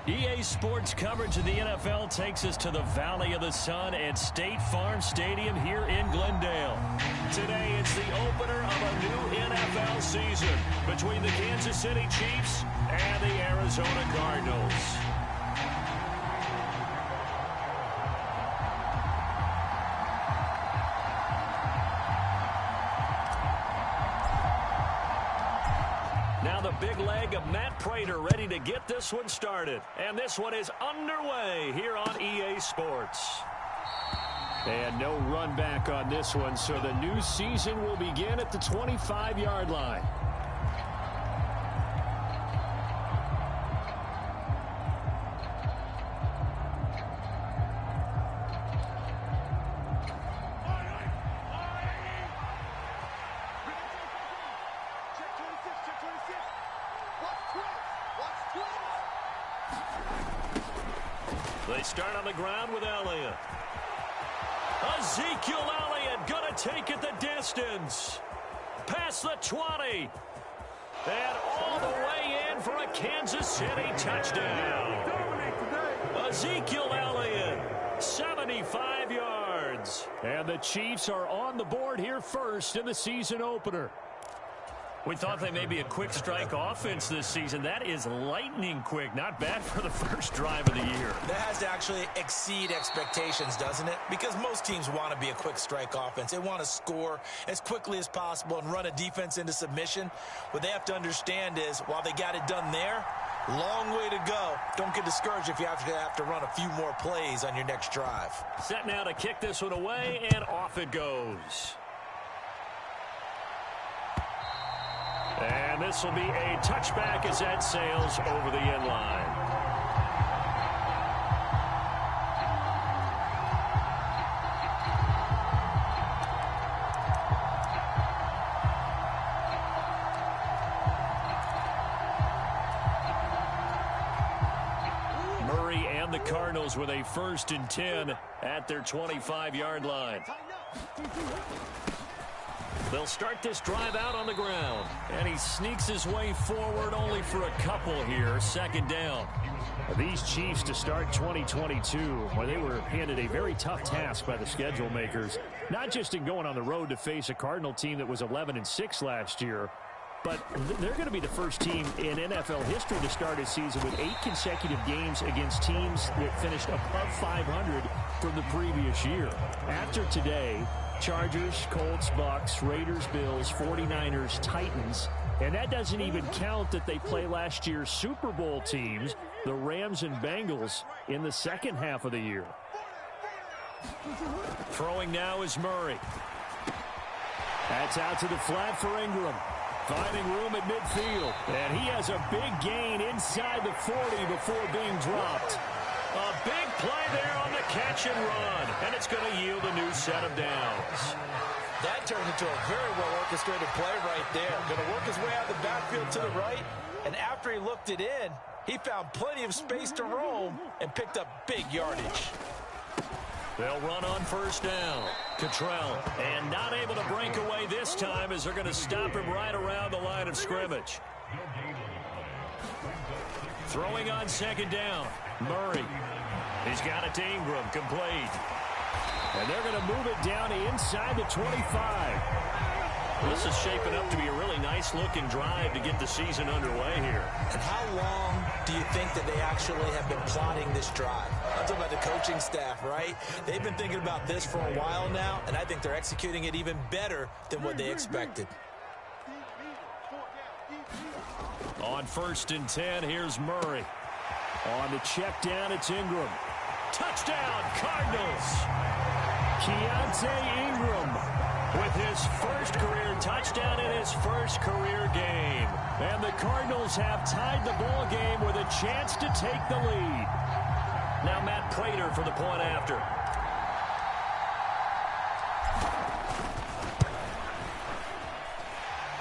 EA Sports coverage of the NFL takes us to the Valley of the Sun at State Farm Stadium here in Glendale. Today, it's the opener of a new NFL season between the Kansas City Chiefs and the Arizona Cardinals. Now the big leg of Matt Prater ready to get this one started. And this one is underway here on EA Sports. And no run back on this one, so the new season will begin at the 25-yard line. They start on the ground with Elliott. Ezekiel Elliott going to take it the distance. Past the 20. And all the way in for a Kansas City touchdown. Ezekiel Elliott, 75 yards. And the Chiefs are on the board here first in the season opener. We thought they may be a quick strike offense this season. That is lightning quick. Not bad for the first drive of the year. That has to actually exceed expectations, doesn't it? Because most teams want to be a quick strike offense. They want to score as quickly as possible and run a defense into submission. What they have to understand is, while they got it done there, long way to go. Don't get discouraged if you have to run a few more plays on your next drive. Set now to kick this one away, and off it goes. And this will be a touchback as that sails over the end line. Murray and the Cardinals with a 1st and 10 at their 25-yard line. They'll start this drive out on the ground. And he sneaks his way forward only for a couple here. 2nd down. These Chiefs to start 2022, where they were handed a very tough task by the schedule makers. Not just in going on the road to face a Cardinal team that was 11-6 last year, but they're going to be the first team in NFL history to start a season with 8 consecutive games against teams that finished above 500 from the previous year. After today, Chargers, Colts, Bucks, Raiders, Bills, 49ers, Titans. And that doesn't even count that they play last year's Super Bowl teams, the Rams and Bengals, in the second half of the year. Throwing now is Murray. That's out to the flat for Ingram. Finding room at midfield. And he has a big gain inside the 40 before being dropped. A big play there on the catch and run. And it's going to yield a new set of downs. That turned into a very well-orchestrated play right there. Going to work his way out of the backfield to the right. And after he looked it in, he found plenty of space to roam and picked up big yardage. They'll run on 1st down. Cottrell, and not able to break away this time as they're going to stop him right around the line of scrimmage. Throwing on 2nd down. Murray. He's got it to Ingram, complete. And they're going to move it down to inside the 25. This is shaping up to be a really nice-looking drive to get the season underway here. And how long do you think that they actually have been plotting this drive? I'm talking about the coaching staff, right? They've been thinking about this for a while now, and I think they're executing it even better than what they expected. On 1st and 10, here's Murray. On the check down, it's Ingram. Touchdown, Cardinals! Keontae Ingram with his 1st career touchdown in his 1st career game. And the Cardinals have tied the ball game with a chance to take the lead. Now Matt Prater for the point after.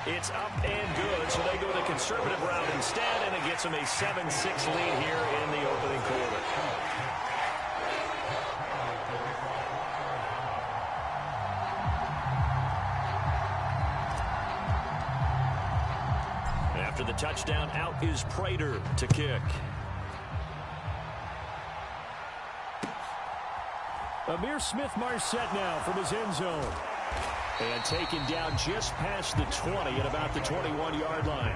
It's up and good, so they go the conservative route instead, and it gets them a 7-6 lead here in the opening quarter. After the touchdown, out is Prater to kick. Ihmir Smith-Marsette now from his end zone. And taken down just past the 20 at about the 21-yard line.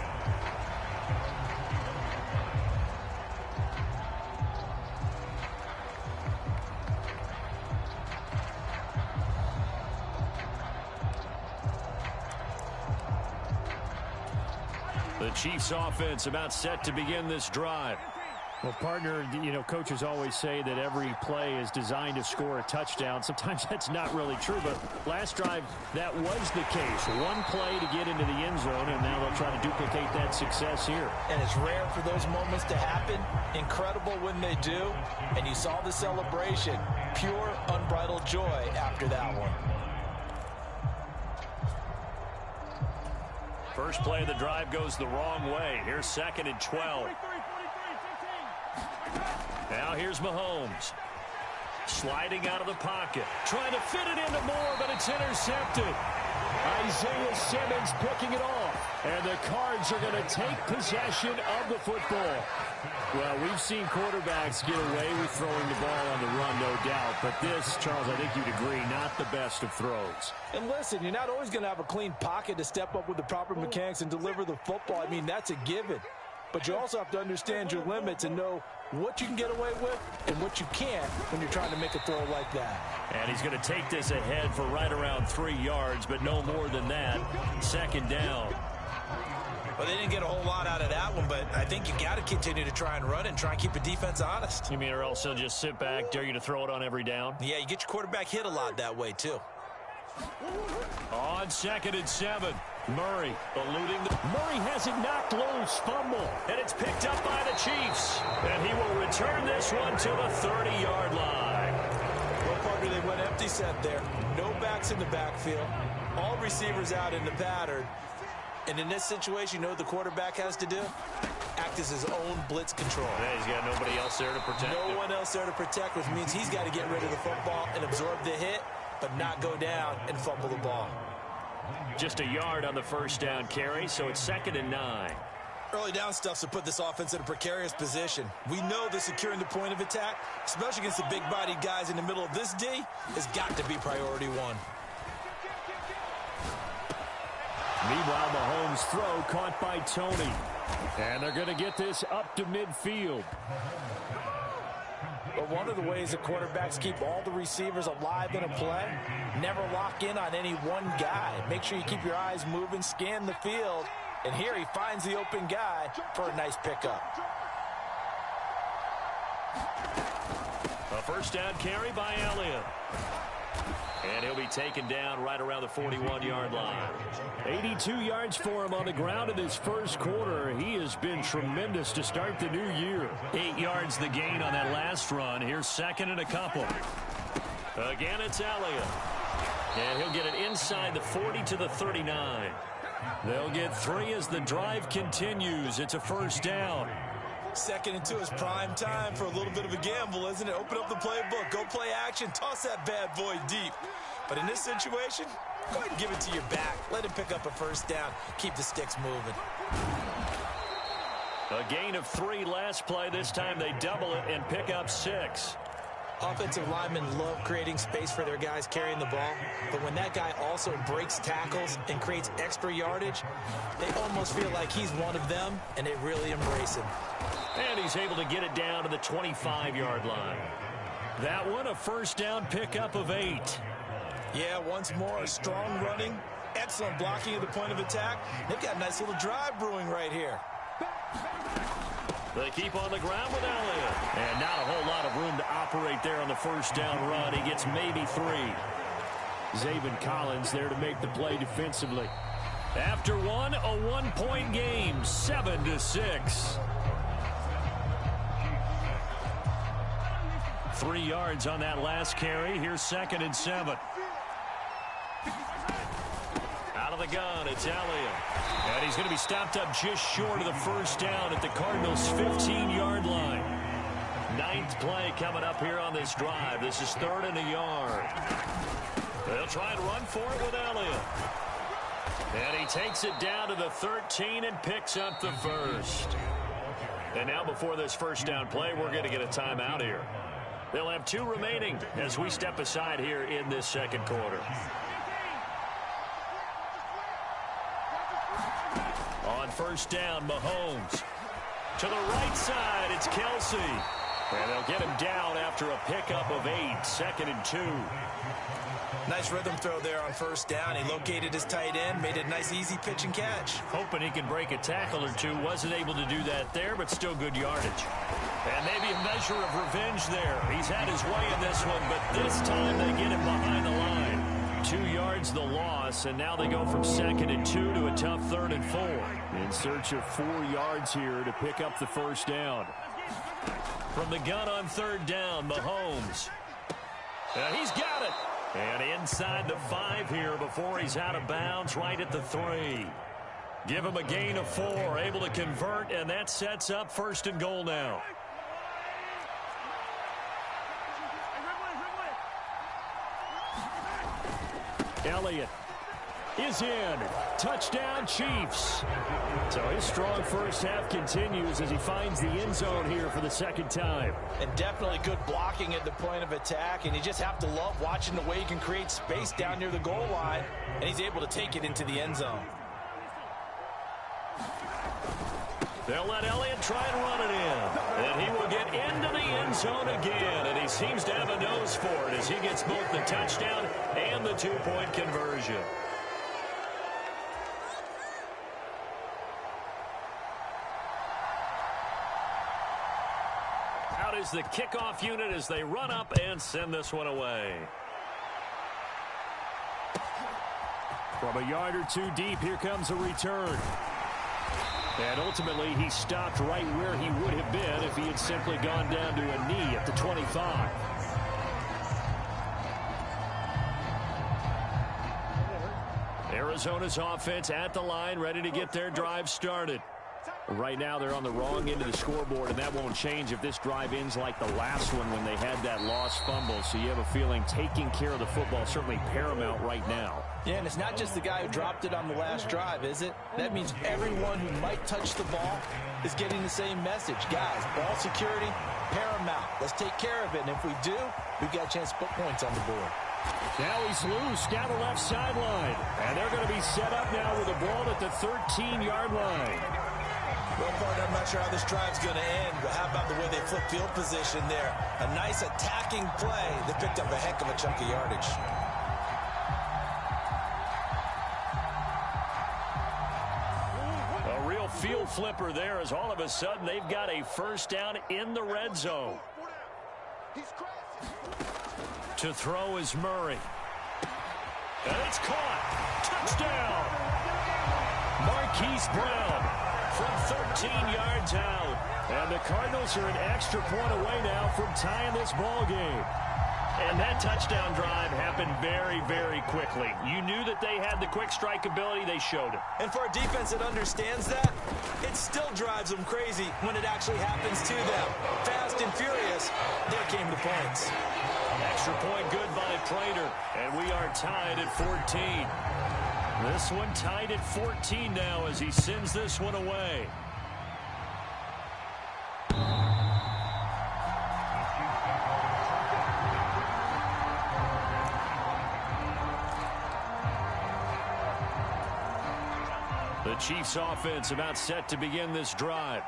The Chiefs offense about set to begin this drive. Well, partner, you know, coaches always say that every play is designed to score a touchdown. Sometimes that's not really true, but last drive, that was the case. One play to get into the end zone, and now they'll try to duplicate that success here. And it's rare for those moments to happen. Incredible when they do. And you saw the celebration. Pure, unbridled joy after that one. First play of the drive goes the wrong way. Here's 2nd and 12. Now here's Mahomes. Sliding out of the pocket. Trying to fit it into Moore, but it's intercepted. Isaiah Simmons picking it off. And the Cards are going to take possession of the football. Well, we've seen quarterbacks get away with throwing the ball on the run, no doubt. But this, Charles, I think you'd agree, not the best of throws. And listen, you're not always going to have a clean pocket to step up with the proper mechanics and deliver the football. I mean, that's a given. But you also have to understand your limits and know what you can get away with and what you can't when you're trying to make a throw like that. And he's going to take this ahead for right around 3 yards, but no more than that. 2nd down. Well, they didn't get a whole lot out of that one, but I think you got to continue to try and run and try and keep the defense honest. You mean or else they'll just sit back, dare you to throw it on every down? Yeah, you get your quarterback hit a lot that way, too. On 2nd and 7. Murray eluding. Murray has it knocked loose. Fumble. And it's picked up by the Chiefs. And he will return this one to the 30-yard line. Well, partner, they went empty set there. No backs in the backfield. All receivers out in the pattern. And in this situation, you know what the quarterback has to do? Act as his own blitz control. Yeah, he's got nobody else there to protect him. No one else there to protect, which means he's got to get rid of the football and absorb the hit, but not go down and fumble the ball. Just a yard on the first down carry, so it's 2nd and 9. Early down stuff's to put this offense in a precarious position. We know that securing the point of attack, especially against the big-bodied guys in the middle of this D, has got to be priority one. Meanwhile, Mahomes' throw caught by Tony. And they're going to get this up to midfield. But one of the ways that quarterbacks keep all the receivers alive in a play, never lock in on any one guy. Make sure you keep your eyes moving, scan the field, and here he finds the open guy for a nice pickup. A first down carry by Elliott. And he'll be taken down right around the 41-yard line. 82 yards for him on the ground in his first quarter. He has been tremendous to start the new year. 8 yards the gain on that last run. Here's 2nd and a couple. Again, it's Elliott. And he'll get it inside the 40 to the 39. They'll get 3 as the drive continues. It's a first down. 2nd and 2 is prime time for a little bit of a gamble, isn't it? Open up the playbook, go play action, toss that bad boy deep. But in this situation, go ahead and give it to your back. Let him pick up a first down. Keep the sticks moving. A gain of 3 last play. This time they double it and pick up 6. Offensive linemen love creating space for their guys carrying the ball, but when that guy also breaks tackles and creates extra yardage, they almost feel like he's one of them, and they really embrace him. And he's able to get it down to the 25-yard line. That one, a first down pickup of 8. Yeah, once more, strong running, excellent blocking at the point of attack. They've got a nice little drive brewing right here. They keep on the ground with Elliott. And not a whole lot of room to operate there on the first down run. He gets maybe 3. Zaven Collins there to make the play defensively. After one, a 1-point game, 7-6. 3 yards on that last carry. Here's 2nd and 7. Out of the gun, it's Elliott. And he's going to be stopped up just short of the first down at the Cardinals' 15-yard line. 9th play coming up here on this drive. This is 3rd and a yard. They'll try and run for it with Elliott. And he takes it down to the 13 and picks up the first. And now before this first down play, we're going to get a timeout here. They'll have 2 remaining as we step aside here in this second quarter. On first down, Mahomes. To the right side, it's Kelsey. And they'll get him down after a pickup of 8, 2nd and 2. Nice rhythm throw there on first down. He located his tight end, made it a nice easy pitch and catch. Hoping he can break a tackle or two. Wasn't able to do that there, but still good yardage. And maybe a measure of revenge there. He's had his way in this one, but this time they get him behind the line. 2 yards the loss, and now they go from 2nd and 2 to a tough 3rd and 4. In search of 4 yards here to pick up the first down. From the gun on 3rd down, Mahomes. He's got it. And inside the 5 here before he's out of bounds right at the 3. Give him a gain of 4, able to convert, and that sets up 1st and goal now. Elliott is in. Touchdown, Chiefs. So his strong first half continues as he finds the end zone here for the 2nd time. And definitely good blocking at the point of attack, and you just have to love watching the way he can create space down near the goal line, and he's able to take it into the end zone. They'll let Elliott try and run it in. And he will get into the end zone again, and he seems to have a nose for it as he gets both the touchdown and the 2-point conversion. Out is the kickoff unit as they run up and send this one away. From a yard or 2 deep, here comes a return. And ultimately, he stopped right where he would have been if he had simply gone down to a knee at the 25. Arizona's offense at the line, ready to get their drive started. Right now, they're on the wrong end of the scoreboard, and that won't change if this drive ends like the last one when they had that lost fumble. So you have a feeling taking care of the football is certainly paramount right now. Yeah, and it's not just the guy who dropped it on the last drive, is it? That means everyone who might touch the ball is getting the same message. Guys, ball security, paramount. Let's take care of it, and if we do, we've got a chance to put points on the board. Now he's loose down the left sideline. And they're going to be set up now with a ball at the 13-yard line. Well, partner, I'm not sure how this drive's going to end, but how about the way they flip field position there? A nice attacking play. They picked up a heck of a chunk of yardage. A real field flipper there as all of a sudden they've got a first down in the red zone. To throw is Murray. And it's caught. Touchdown. Marquise Brown from 13 yards out. And the Cardinals are an extra point away now from tying this ball game. And that touchdown drive happened very, very quickly. You knew that they had the quick strike ability. They showed it. And for a defense that understands that, it still drives them crazy when it actually happens to them. Fast and furious, there came the points. Extra point good by Prater. And we are tied at 14. This one tied at 14 now as he sends this one away. The Chiefs offense about set to begin this drive.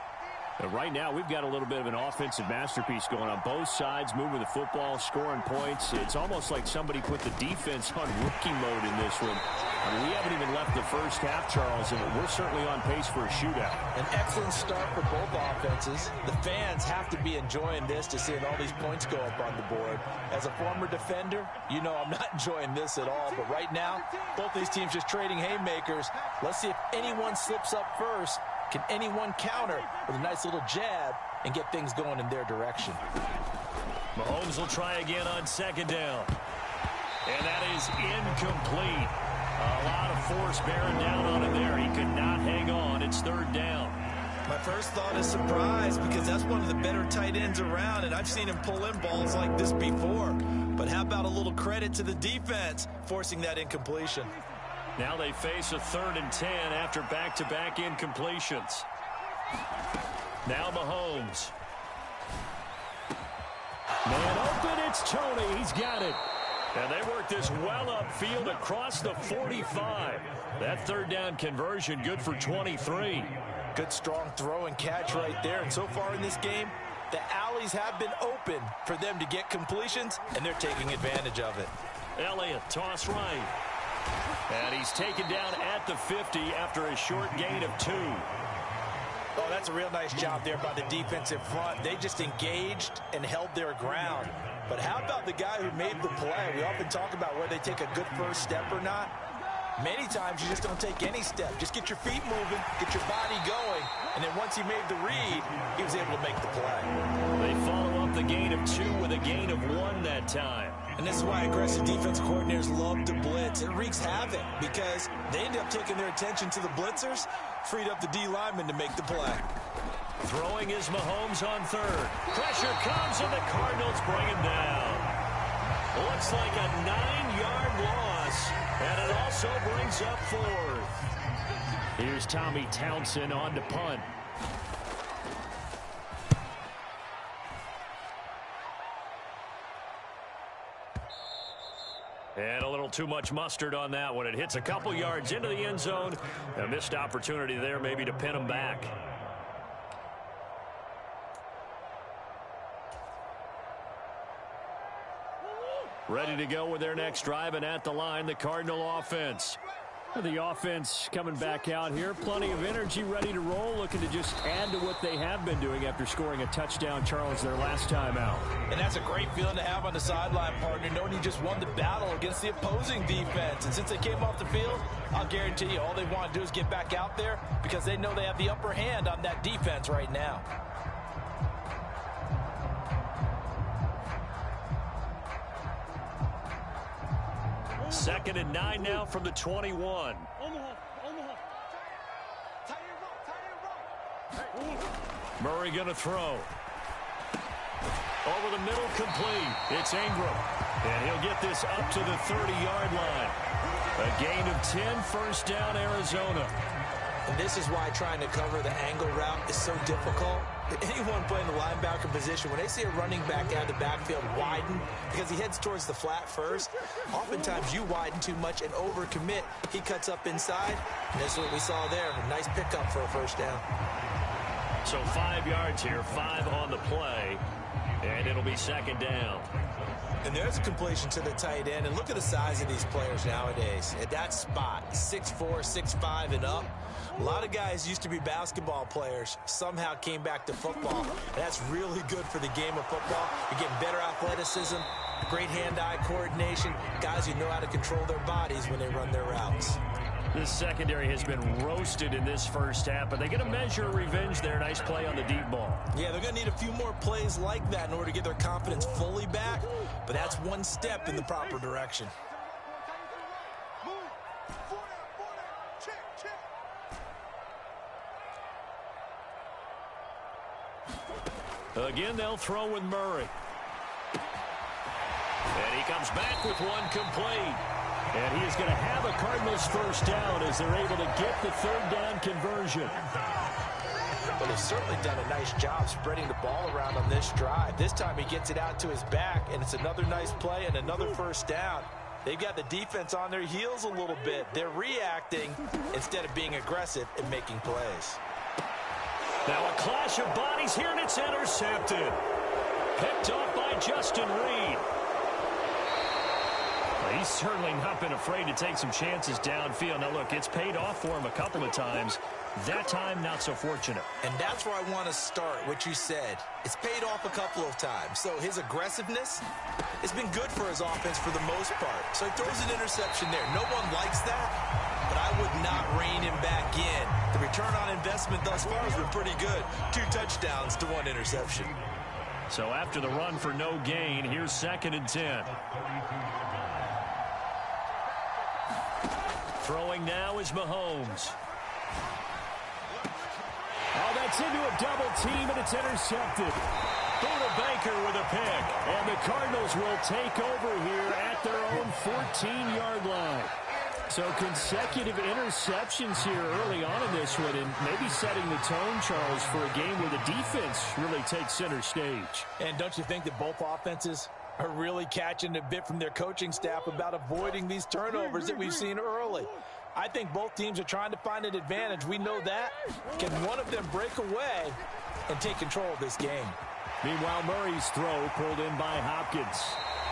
And right now, we've got a little bit of an offensive masterpiece going on both sides, moving the football, scoring points. It's almost like somebody put the defense on rookie mode in this one. I mean, we haven't even left the first half, Charles, and we're certainly on pace for a shootout. An excellent start for both offenses. The fans have to be enjoying this to seeing all these points go up on the board. As a former defender, you know I'm not enjoying this at all. But right now, both these teams just trading haymakers. Let's see if anyone slips up first. Can anyone counter with a nice little jab and get things going in their direction? Mahomes will try again on second down. And that is incomplete. A lot of force bearing down on him there. He could not hang on. It's third down. My first thought is surprise because that's one of the better tight ends around, and I've seen him pull in balls like this before. But how about a little credit to the defense forcing that incompletion? Now they face a 3rd and 10 after back-to-back incompletions. Now Mahomes. Man open, it's Tony. He's got it. And they work this well upfield across the 45. That third down conversion good for 23. Good strong throw and catch right there. And so far in this game, the alleys have been open for them to get completions, and they're taking advantage of it. Elliott, toss right. And he's taken down at the 50 after a short gain of 2. Oh, that's a real nice job there by the defensive front. They just engaged and held their ground. But how about the guy who made the play? We often talk about whether they take a good first step or not. Many times you just don't take any step. Just get your feet moving, get your body going, and then once he made the read, he was able to make the play. They follow up the gain of 2 with a gain of 1 that time. And this is why aggressive defensive coordinators love to blitz. It wreaks havoc because they end up taking their attention to the blitzers, freed up the D lineman to make the play. Throwing is Mahomes on third. Pressure comes, and the Cardinals bring him down. Looks like a 9-yard loss, and it also brings up 4th. Here's Tommy Townsend on to punt. And a little too much mustard on that one. It hits a couple yards into the end zone. A missed opportunity there maybe to pin him back. Ready to go with their next drive, and at the line, the Cardinal offense. The offense coming back out here. Plenty of energy, ready to roll, looking to just add to what they have been doing after scoring a touchdown, Charles, their last time out. And that's a great feeling to have on the sideline, partner, knowing you just won the battle against the opposing defense. And since they came off the field, I'll guarantee you all they want to do is get back out there because they know they have the upper hand on that defense right now. Second and 9 now from the 21. Murray going to throw. Over the middle, complete. It's Ingram. And he'll get this up to the 30-yard line. A gain of 10, first down, Arizona. And this is why trying to cover the angle route is so difficult. Anyone playing the linebacker position, when they see a running back out of the backfield widen because he heads towards the flat first, oftentimes you widen too much and overcommit. He cuts up inside, and that's what we saw there. A nice pickup for a first down. So 5 yards here, 5 on the play, and it'll be second down. And there's a completion to the tight end. And look at the size of these players nowadays. At that spot, 6'4", 6'5", and up. A lot of guys used to be basketball players, somehow came back to football. And that's really good for the game of football. You're getting better athleticism, great hand-eye coordination, guys who know how to control their bodies when they run their routes. This secondary has been roasted in this first half, but they get a measure of revenge there. Nice play on the deep ball. Yeah, they're going to need a few more plays like that in order to get their confidence fully back, but that's one step in the proper direction. Again, they'll throw with Murray. And he comes back with one complete. And he is going to have a Cardinals first down as they're able to get the third down conversion. Well, they've certainly done a nice job spreading the ball around on this drive. This time he gets it out to his back, and it's another nice play and another first down. They've got the defense on their heels a little bit. They're reacting instead of being aggressive and making plays. Now a clash of bodies here, and it's intercepted. Picked off by Justin Reed. He's certainly not been afraid to take some chances downfield. Now, look, it's paid off for him a couple of times. That time, not so fortunate. And that's where I want to start, what you said. It's paid off a couple of times. So his aggressiveness has been good for his offense for the most part. So he throws an interception there. No one likes that, but I would not rein him back in. The return on investment thus far has been pretty good. 2 touchdowns to 1 interception. So after the run for no gain, here's second and 10. Throwing now is Mahomes. Oh, that's into a double team, and it's intercepted. Buda Baker with a pick. And the Cardinals will take over here at their own 14-yard line. So consecutive interceptions here early on in this one, and maybe setting the tone, Charles, for a game where the defense really takes center stage. And don't you think that both offenses are really catching a bit from their coaching staff about avoiding these turnovers that we've seen early? I think both teams are trying to find an advantage. We know that. Can one of them break away and take control of this game? Meanwhile, Murray's throw pulled in by Hopkins.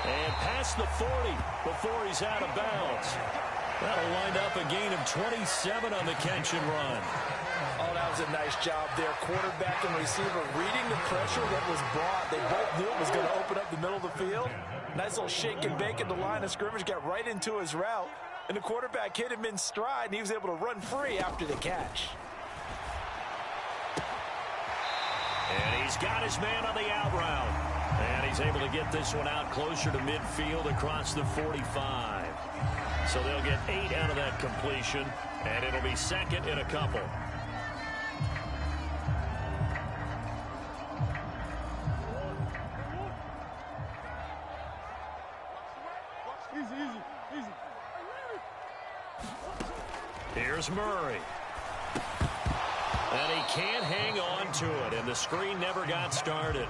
And past the 40 before he's out of bounds. That'll wind up a gain of 27 on the catch and run. Oh, that was a nice job there. Quarterback and receiver reading the pressure that was brought. They both knew it was going to open up the middle of the field. Nice little shake and bake at the line of scrimmage. Got right into his route. And the quarterback hit him in stride, and he was able to run free after the catch. And he's got his man on the out route. And he's able to get this one out closer to midfield across the 45. So they'll get 8 out of that completion, and it'll be second in a couple. Here's Murray. And he can't hang on to it, and the screen never got started.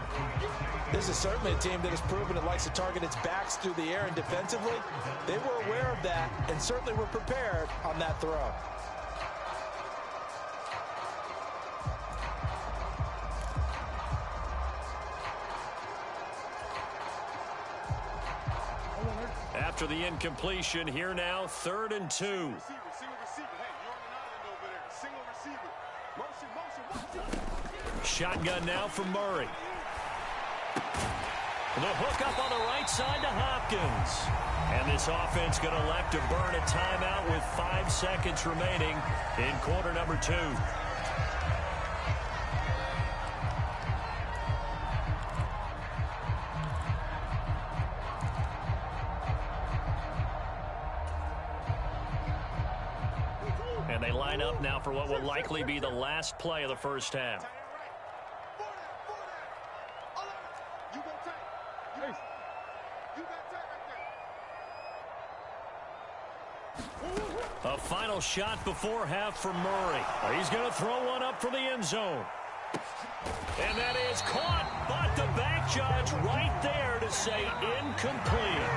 This is certainly a team that has proven it likes to target its backs through the air, and defensively, they were aware of that and certainly were prepared on that throw. After the incompletion, here now, 3rd and 2. Shotgun now from Murray. The hook up on the right side to Hopkins. And this offense going to elect to burn a timeout with 5 seconds remaining in quarter number 2. And they line up now for what will likely be the last play of the first half. A final shot before half from Murray. He's going to throw one up from the end zone. And that is caught, but the back judge right there to say incomplete.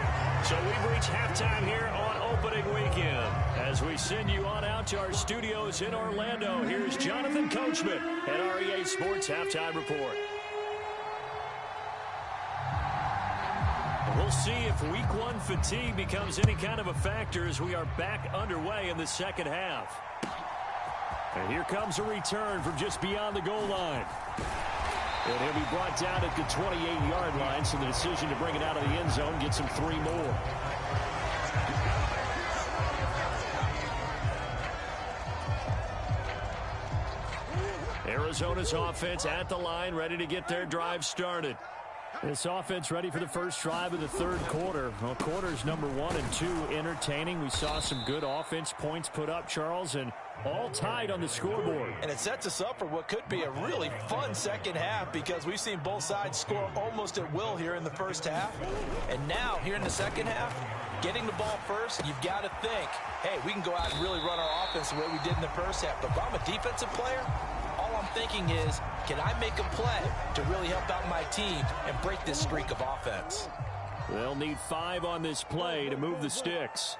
So we've reached halftime here on opening weekend. As we send you on out to our studios in Orlando, here's Jonathan Coachman at REA Sports Halftime Report. We'll see if week 1 fatigue becomes any kind of a factor as we are back underway in the second half. And here comes a return from just beyond the goal line. And he'll be brought down at the 28-yard line, so the decision to bring it out of the end zone gets him 3 more. Arizona's offense at the line, ready to get their drive started. This offense ready for the first drive of the third quarter. Well, quarters number 1 and 2 entertaining. We saw some good offense points put up, Charles, and all tied on the scoreboard. And it sets us up for what could be a really fun second half because we've seen both sides score almost at will here in the first half. And now, here in the second half, getting the ball first, you've got to think, hey, we can go out and really run our offense the way we did in the first half. But if I'm a defensive player, all I'm thinking is, can I make a play to really help out my team and break this streak of offense? They'll need 5 on this play to move the sticks.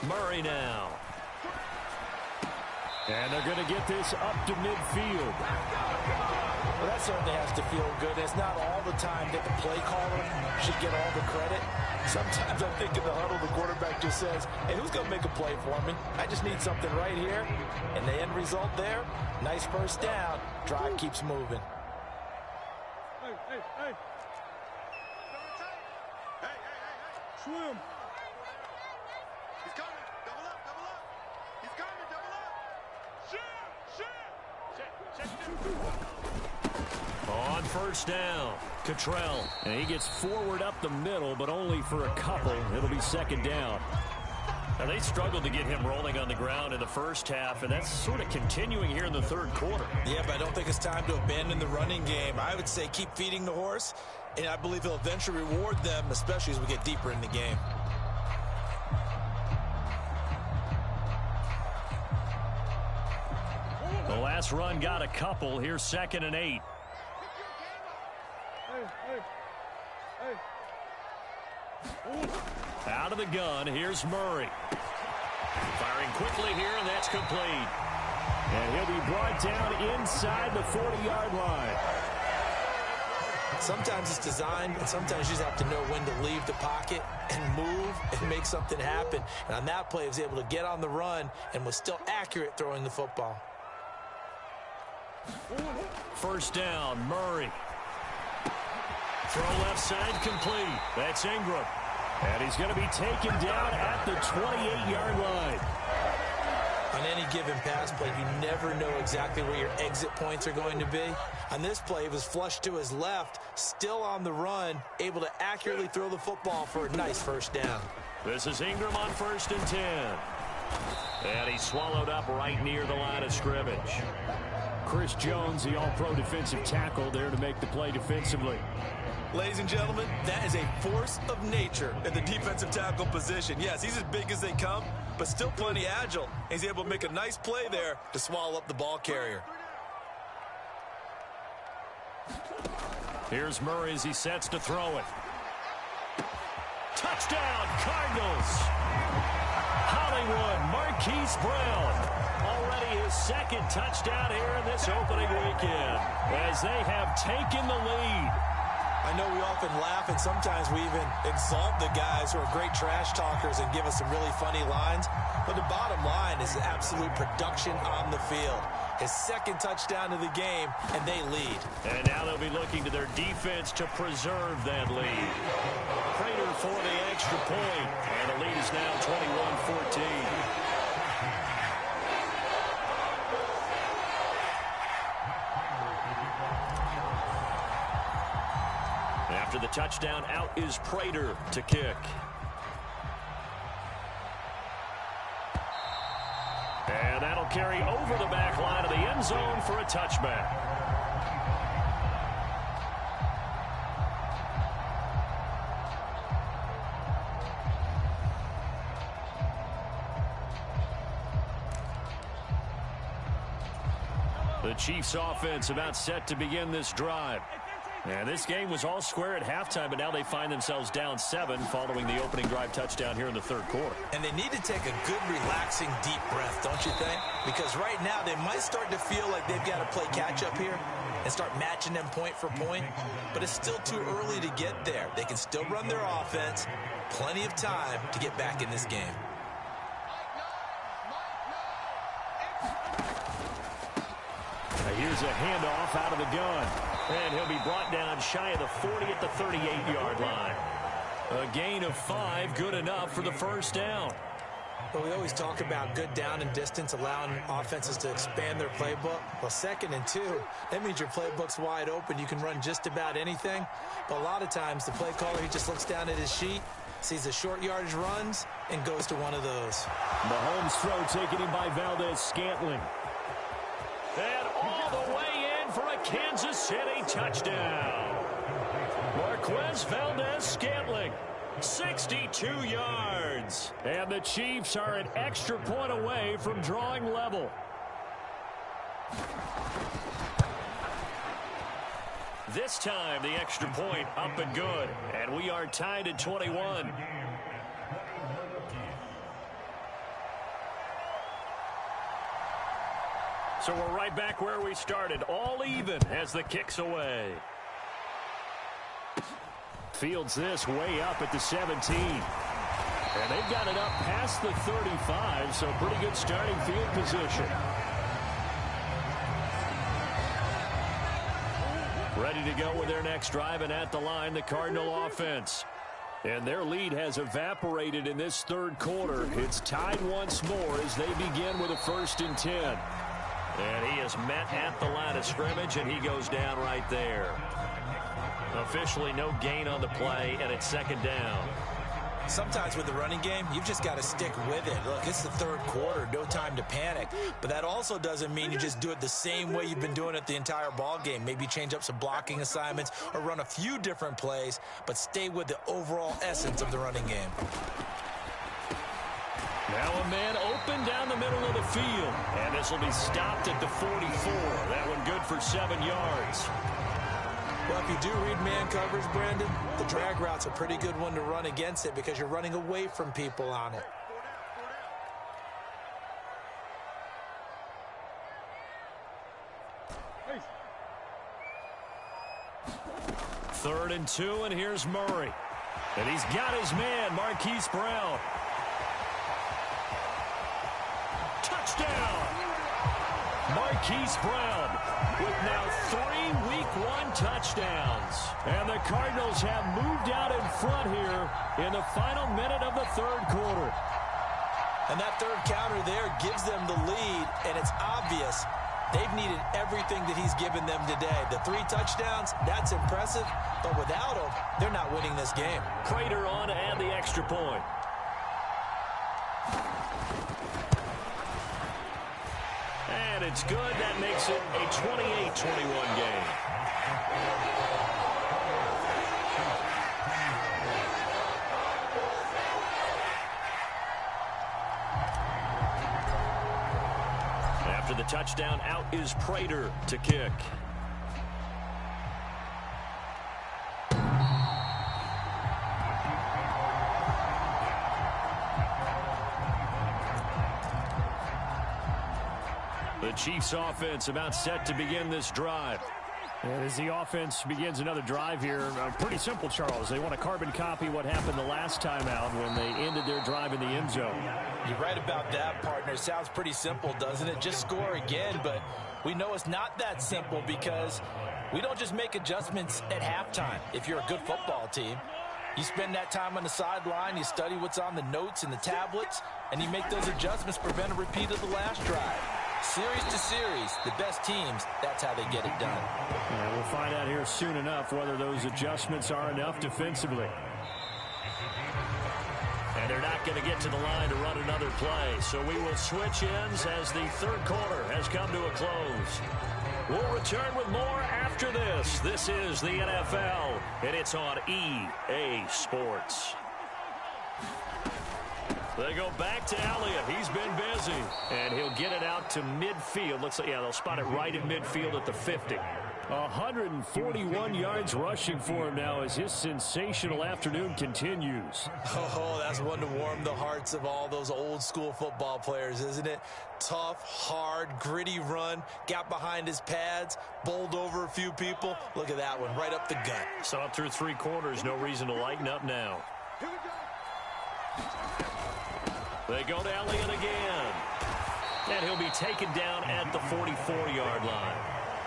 Murray now. And they're going to get this up to midfield. Well, that certainly has to feel good. It's not all the time that the play caller should get all the credit. Sometimes I think in the huddle, the quarterback just says, hey, who's going to make a play for me? I just need something right here. And the end result there, nice first down. Drive keeps moving. Hey. Swim. He's coming. Double up. He's coming. Double up. Shoot. On first down, Cottrell. And he gets forward up the middle, but only for a couple. It'll be second down. Now, they struggled to get him rolling on the ground in the first half, and that's sort of continuing here in the third quarter. Yeah, but I don't think it's time to abandon the running game. I would say keep feeding the horse and I believe he'll eventually reward them, especially as we get deeper in the game. The last run got a couple. Here's 2nd and 8. Out of the gun, here's Murray. Firing quickly here, and that's complete. And he'll be brought down inside the 40-yard line. Sometimes it's designed, and sometimes you just have to know when to leave the pocket and move and make something happen. And on that play, he was able to get on the run and was still accurate throwing the football. First down, Murray. Throw left side complete. That's Ingram. And he's going to be taken down at the 28-yard line. On any given pass play, you never know exactly where your exit points are going to be. On this play, it was flushed to his left, still on the run, able to accurately throw the football for a nice first down. This is Ingram on 1st and 10. And he's swallowed up right near the line of scrimmage. Chris Jones, the all-pro defensive tackle, there to make the play defensively. Ladies and gentlemen, that is a force of nature in the defensive tackle position. Yes, he's as big as they come, but still plenty agile. He's able to make a nice play there to swallow up the ball carrier. Here's Murray as he sets to throw it. Touchdown, Cardinals! Hollywood Marquise Brown. Already his 2nd touchdown here in this opening weekend as they have taken the lead. I know we often laugh and sometimes we even exalt the guys who are great trash talkers and give us some really funny lines. But the bottom line is absolute production on the field. His 2nd touchdown of the game, and they lead. And now they'll be looking to their defense to preserve that lead. Prater for the extra point, and the lead is now 21-14. After the touchdown, out is Prater to kick. And that'll carry over the back line of the end zone for a touchback. The Chiefs offense about set to begin this drive. And this game was all square at halftime, but now they find themselves down 7 following the opening drive touchdown here in the 3rd quarter. And they need to take a good, relaxing, deep breath, don't you think? Because right now they might start to feel like they've got to play catch-up here and start matching them point for point. But it's still too early to get there. They can still run their offense. Plenty of time to get back in this game. Here's a handoff out of the gun. And he'll be brought down shy of the 40 at the 38-yard line. A gain of 5, good enough for the first down. Well, we always talk about good down and distance, allowing offenses to expand their playbook. Well, 2nd and 2, that means your playbook's wide open. You can run just about anything. But a lot of times, the play caller, he just looks down at his sheet, sees the short yardage runs, and goes to one of those. Mahomes' throw taken in by Valdes-Scantling. And all the way in for a Kansas City touchdown. Marquez Valdes-Scantling, 62 yards. And the Chiefs are an extra point away from drawing level. This time, the extra point up and good. And we are tied at 21. So we're right back where we started, all even as the kick's away. Fields this way up at the 17. And they've got it up past the 35, so pretty good starting field position. Ready to go with their next drive, and at the line, the Cardinal offense. And their lead has evaporated in this 3rd quarter. It's tied once more as they begin with a 1st and 10. And he is met at the line of scrimmage, and he goes down right there. Officially no gain on the play, and it's 2nd down. Sometimes with the running game, you've just got to stick with it. Look, it's the third quarter, no time to panic. But that also doesn't mean you just do it the same way you've been doing it the entire ball game. Maybe change up some blocking assignments or run a few different plays, but stay with the overall essence of the running game. Now a man open down the middle of the field. And this will be stopped at the 44. That one good for 7 yards. Well, if you do read man coverage, Brandon, the drag route's a pretty good one to run against it because you're running away from people on it. Third and 2, and here's Murray. And he's got his man, Marquise Brown. Touchdown! Marquise Brown with now 3 Week 1 touchdowns. And the Cardinals have moved out in front here in the final minute of the third quarter. And that third counter there gives them the lead, and it's obvious they've needed everything that he's given them today. The 3 touchdowns, that's impressive, but without him, they're not winning this game. Prater on to add the extra point. And it's good. That makes it a 28-21 game. After the touchdown, out is Prater to kick. The Chiefs offense about set to begin this drive. And as the offense begins another drive here, pretty simple, Charles. They want to carbon copy what happened the last time out when they ended their drive in the end zone. You're right about that, partner. Sounds pretty simple, doesn't it? Just score again, but we know it's not that simple because we don't just make adjustments at halftime. If you're a good football team, you spend that time on the sideline, you study what's on the notes and the tablets, and you make those adjustments, prevent a repeat of the last drive. Series to series, the best teams, that's how they get it done. We'll find out here soon enough whether those adjustments are enough defensively. And they're not going to get to the line to run another play, so we will switch ends as the third quarter has come to a close. We'll return with more after this. This is the NFL, and it's on EA Sports. They go back to Elliott. He's been busy. And he'll get it out to midfield. Looks like, yeah, they'll spot it right at midfield at the 50. 141 yards rushing for him now as his sensational afternoon continues. Oh, that's one to warm the hearts of all those old school football players, isn't it? Tough, hard, gritty run. Got behind his pads, bowled over a few people. Look at that one, right up the gut. So up through 3 quarters, no reason to lighten up now. Here we go. They go to Elliott again. And he'll be taken down at the 44-yard line.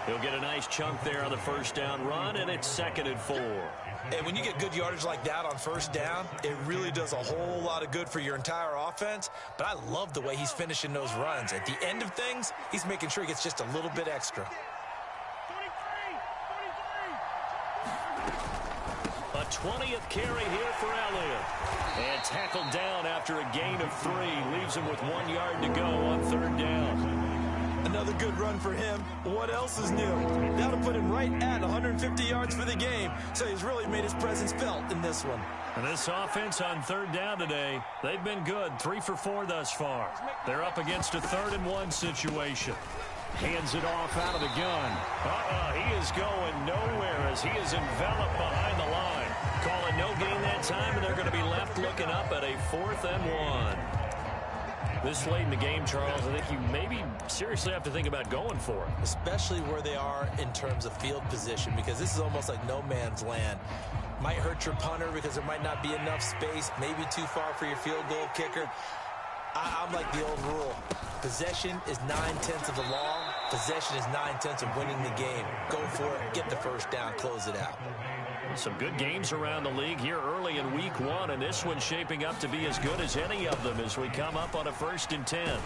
He'll get a nice chunk there on the first down run, and it's 2nd and 4. And when you get good yardage like that on first down, it really does a whole lot of good for your entire offense. But I love the way he's finishing those runs. At the end of things, he's making sure he gets just a little bit extra. 20th carry here for Elliott. And tackled down after a gain of 3. Leaves him with 1 yard to go on 3rd down. Another good run for him. What else is new? That'll put him right at 150 yards for the game. So he's really made his presence felt in this one. And this offense on 3rd down today, they've been good. 3 for 4 thus far. They're up against a 3rd and 1 situation. Hands it off out of the gun. He is going nowhere as he is enveloped behind the line. Call it no gain that time, and they're going to be left looking up at a 4th and 1. This late in the game, Charles, I think you maybe seriously have to think about going for it. Especially where they are in terms of field position, because this is almost like no man's land. Might hurt your punter because there might not be enough space, maybe too far for your field goal kicker. I'm like the old rule. Possession is 9/10 of the law. Possession is 9/10 of winning the game. Go for it, get the first down, close it out. Some good games around the league here early in week 1, and this one's shaping up to be as good as any of them as we come up on a 1st and 10.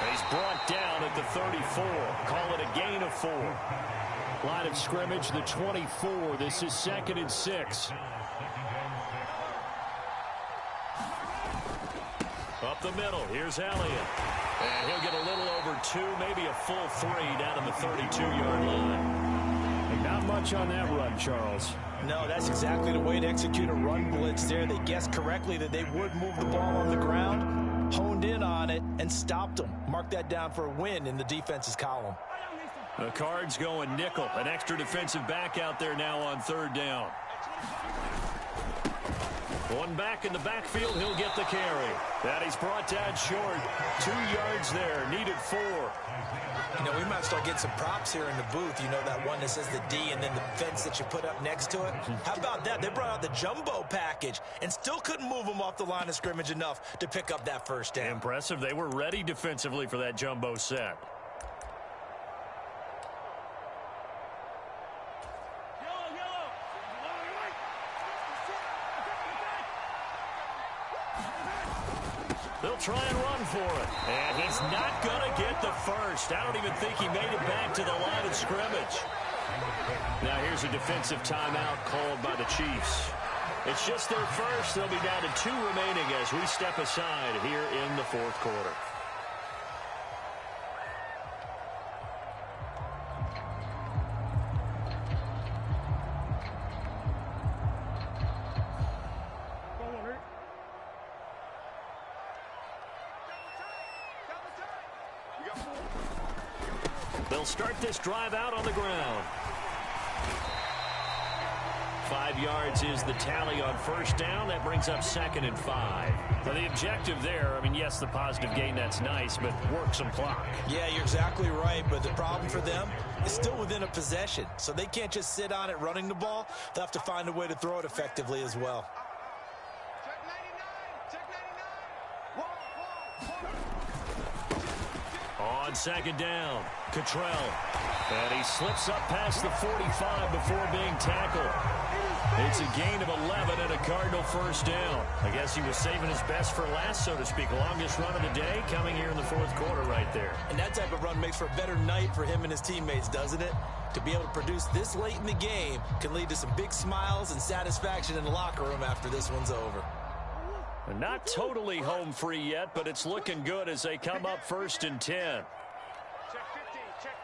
He's brought down at the 34. Call it a gain of 4. Line of scrimmage, the 24. This is 2nd and 6. the middle. Here's Elliott. And he'll get a little over 2, maybe a full 3 down at the 32-yard line. And not much on that run, Charles. No, that's exactly the way to execute a run blitz there. They guessed correctly that they would move the ball on the ground, honed in on it, and stopped them. Mark that down for a win in the defense's column. The Cards going nickel. An extra defensive back out there now on 3rd down. One back in the backfield, he'll get the carry. That he's brought down short. 2 yards there, needed 4. You know, we might start getting some props here in the booth. You know, that one that says the D and then the fence that you put up next to it. How about that? They brought out the jumbo package and still couldn't move them off the line of scrimmage enough to pick up that first down. Impressive. They were ready defensively for that jumbo set. They'll try and run for it. And he's not going to get the first. I don't even think he made it back to the line of scrimmage. Now here's a defensive timeout called by the Chiefs. It's just their first. They'll be down to 2 remaining as we step aside here in the 4th quarter. They'll start this drive out on the ground. 5 yards is the tally on first down. That brings up 2nd and 5. Now the objective there, I mean, yes, the positive gain, that's nice, but work some clock. Yeah, you're exactly right, but the problem for them is still within a possession, so they can't just sit on it running the ball. They'll have to find a way to throw it effectively as well. On 2nd down, Cottrell. And he slips up past the 45 before being tackled. It's a gain of 11 and a Cardinal first down. I guess he was saving his best for last, so to speak. Longest run of the day coming here in the 4th quarter right there. And that type of run makes for a better night for him and his teammates, doesn't it? To be able to produce this late in the game can lead to some big smiles and satisfaction in the locker room after this one's over. And not totally home free yet, but it's looking good as they come up 1st and 10. Check 50, check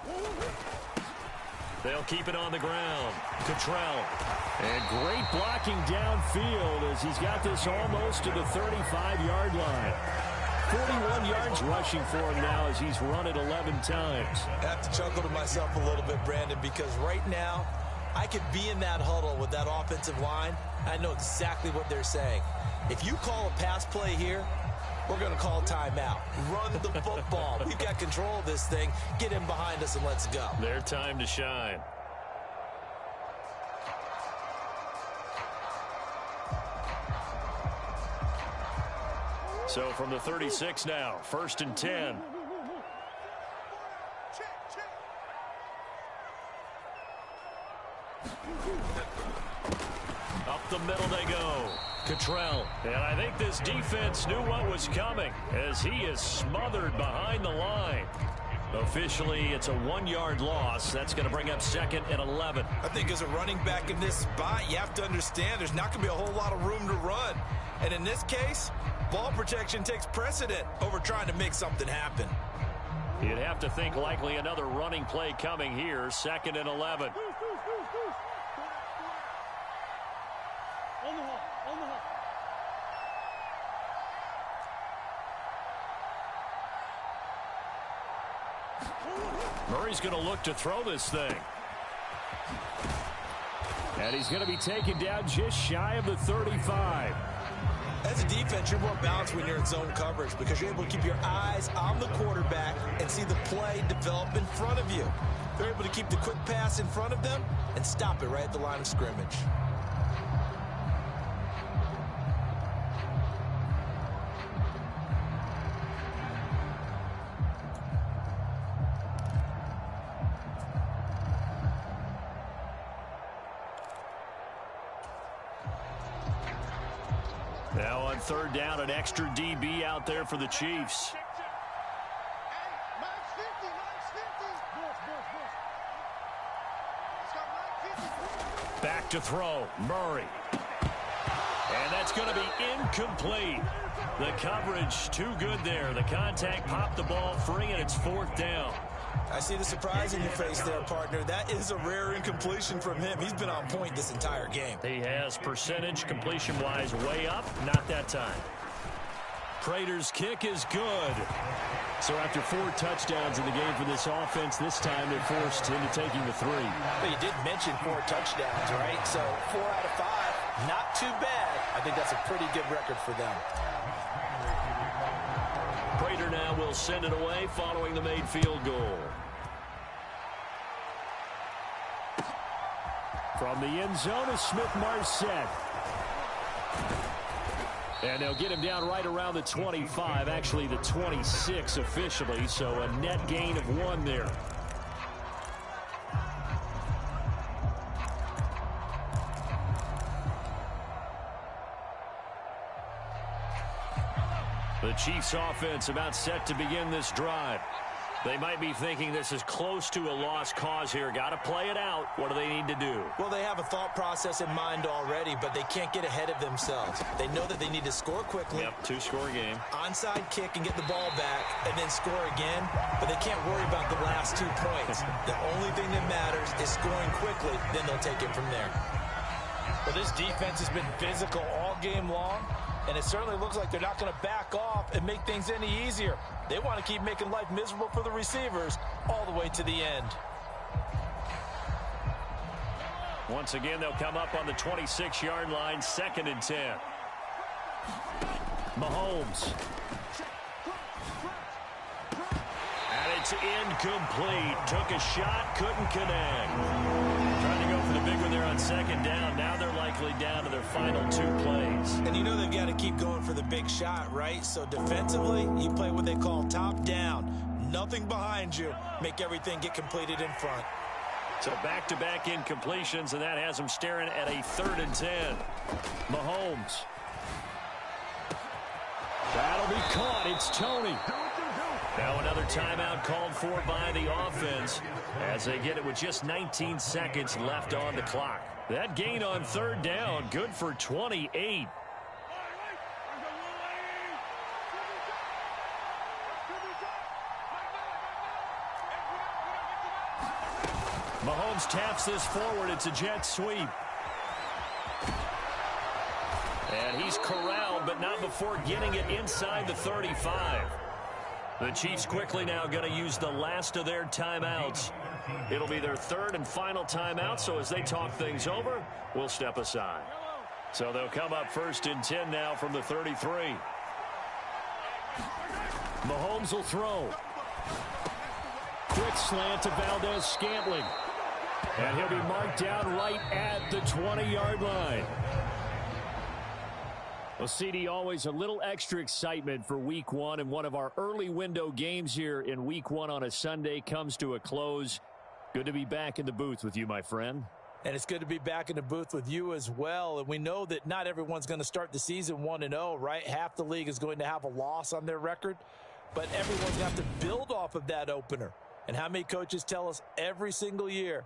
50. They'll keep it on the ground. Cottrell. And great blocking downfield as he's got this almost to the 35-yard line. 41 yards rushing for him now as he's run it 11 times. I have to chuckle to myself a little bit, Brandon, because right now I could be in that huddle with that offensive line. I know exactly what they're saying. If you call a pass play here, we're going to call timeout. Run the football. We've got control of this thing. Get in behind us and let's go. Their time to shine. So from the 36 now, 1st and 10. Up the middle they go. Cottrell. And I think this defense knew what was coming as he is smothered behind the line. Officially, it's a 1-yard loss. That's going to bring up 2nd and 11. I think as a running back in this spot, you have to understand there's not going to be a whole lot of room to run. And in this case, ball protection takes precedent over trying to make something happen. You'd have to think likely another running play coming here. 2nd and 11. Murray's going to look to throw this thing. And he's going to be taken down just shy of the 35. As a defense, you're more balanced when you're in zone coverage because you're able to keep your eyes on the quarterback and see the play develop in front of you. They're able to keep the quick pass in front of them and stop it right at the line of scrimmage. Now on 3rd down, an extra DB out there for the Chiefs. Back to throw, Murray. And that's going to be incomplete. The coverage too good there. The contact popped the ball free, and it's 4th down. I see the surprise in your face there, partner. That is a rare incompletion from him. He's been on point this entire game. He has percentage completion-wise way up. Not that time. Prater's kick is good. So after 4 touchdowns in the game for this offense, this time they're forced into taking the 3. But you did mention 4 touchdowns, right? So 4 out of 5, not too bad. I think that's a pretty good record for them. Prater now will send it away following the made field goal. From the end zone is Smith-Marsette. And they'll get him down right around the 25, actually the 26 officially, so a net gain of 1 there. The Chiefs offense about set to begin this drive. They might be thinking this is close to a lost cause here. Got to play it out. What do they need to do? Well, they have a thought process in mind already, but they can't get ahead of themselves. They know that they need to score quickly. Yep, 2-score game. Onside kick and get the ball back and then score again, but they can't worry about the last 2 points. The only thing that matters is scoring quickly, then they'll take it from there. Well, this defense has been physical all game long, and it certainly looks like they're not going to back off and make things any easier. They want to keep making life miserable for the receivers all the way to the end. Once again, they'll come up on the 26-yard line, 2nd and 10. Mahomes. And it's incomplete. Took a shot, couldn't connect. Trying to go for the big one there on 2nd down. Now they're likely down to their final 2 plays. And you know they've got to keep going for the big shot, right? So defensively, you play what they call top down. Nothing behind you. Make everything get completed in front. So back-to-back incompletions, and that has them staring at a 3rd and 10. Mahomes. That'll be caught. It's Tony. Now another timeout called for by the offense as they get it with just 19 seconds left on the clock. That gain on 3rd down, good for 28. Mahomes taps this forward. It's a jet sweep. And he's corralled, but not before getting it inside the 35. The Chiefs quickly now going to use the last of their timeouts. It'll be their 3rd and final timeout, so as they talk things over, we'll step aside. So they'll come up 1st and 10 now from the 33. Mahomes will throw. Quick slant to Valdez-Scantling. And he'll be marked down right at the 20-yard line. Well, CD, always a little extra excitement for Week 1, and one of our early window games here in Week 1 on a Sunday comes to a close. Good to be back in the booth with you, my friend. And it's good to be back in the booth with you as well. And we know that not everyone's going to start the season 1-0, right? Half the league is going to have a loss on their record, but everyone's going to have to build off of that opener. And how many coaches tell us every single year,